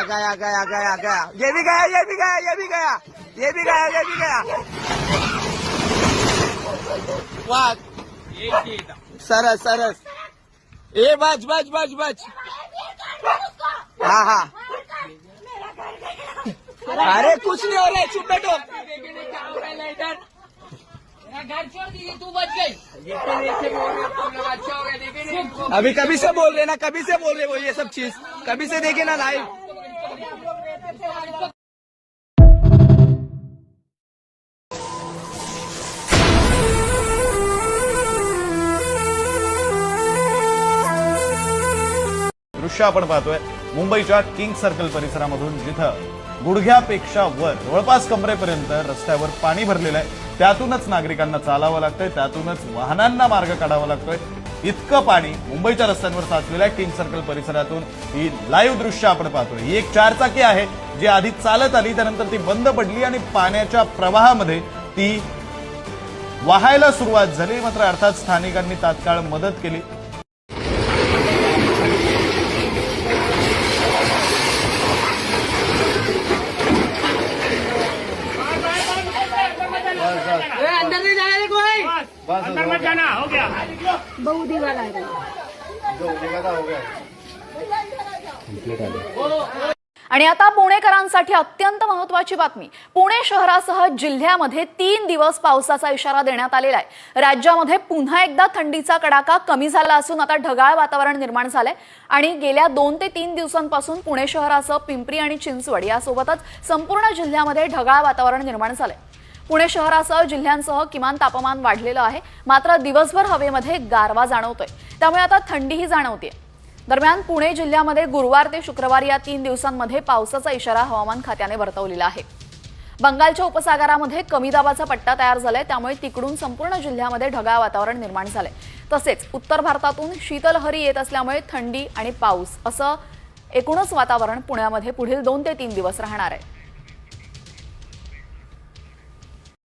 गया गया गया गया गया, ये भी गया ये भी गया ये भी गया ये भी गया ये भी गया। वाह सरस सरस, ए बच बच बच बच। हाँ हाँ, अरे कुछ नहीं हो रहा है, चुप बैठो। घर छोड़ दीजिए, तू बच गई। अच्छा हो गया, देखे अभी कभी से बोल रहे ना, कभी से बोल रहे वो ये सब चीज, कभी से देखे ना लाइव। दृश्य आपण पाहतोय मुंबईच्या किंग सर्कल परिसरामधून, जिथं गुडघ्यापेक्षा वर जवळपास कमरेपर्यंत रस्त्यावर पाणी भरलेलं आहे। त्यातूनच नागरिकांना चालावं लागतंय, त्यातूनच वाहनांना मार्ग काढावा लागतोय। इतकं पाणी मुंबईच्या रस्त्यांवर साचलेलं आहे। किंग सर्कल परिसरातून ही लाईव्ह दृश्य आपण पाहतोय। ही एक चारचाकी आहे जी आधी चालत आली, त्यानंतर ती बंद पडली आणि पाण्याच्या प्रवाहामध्ये ती वाहायला सुरुवात झाली। मात्र अर्थात स्थानिकांनी तात्काळ मदत केली। अंदर नहीं जाना है कोई, अंदर मत जाना, हो गया। बहुदी वाला है। आणि आता पुणेकरांसाठी अत्यंत महत्त्वाची बातमी। पुणे शहरासह जिल्ह्यामध्ये 3 दिवस पावसाचा इशारा देण्यात आलेला आहे। राज्यामध्ये पुन्हा एकदा थंडीचा कडाका कमी झाला असून आता ढगाळ वातावरण निर्माण झालंय आणि गेल्या 2 ते 3 दिवसांपासून पुणे शहरासह पिंपरी आणि चिंचवड यासोबतच संपूर्ण जिल्ह्यामध्ये ढगाळ वातावरण निर्माण झालंय। पुणे शहरासह जिल्ह्यांसह किमान तापमान वाढलेलं आहे, मात्र दिवसभर हवेमध्ये गारवा जाणवतोय, त्यामुळे आता थंडीही जाणवते। दरम्यान पुणे जिल्ह्यामध्ये गुरुवार ते शुक्रवार या 3 दिवसांमध्ये पावसाचा इशारा हवामान खात्याने वर्तवलेला आहे। बंगालच्या उपसागरामध्ये कमी दाबाचा पट्टा तयार झालाय, त्यामुळे तिकडून संपूर्ण जिल्ह्यामध्ये ढगाळ वातावरण निर्माण झालंय। तसेच उत्तर भारतातून शीतलहरी येत असल्यामुळे थंडी आणि पाऊस असं एकूणच वातावरण पुण्यामध्ये पुढील 2 ते 3 दिवस राहणार आहे।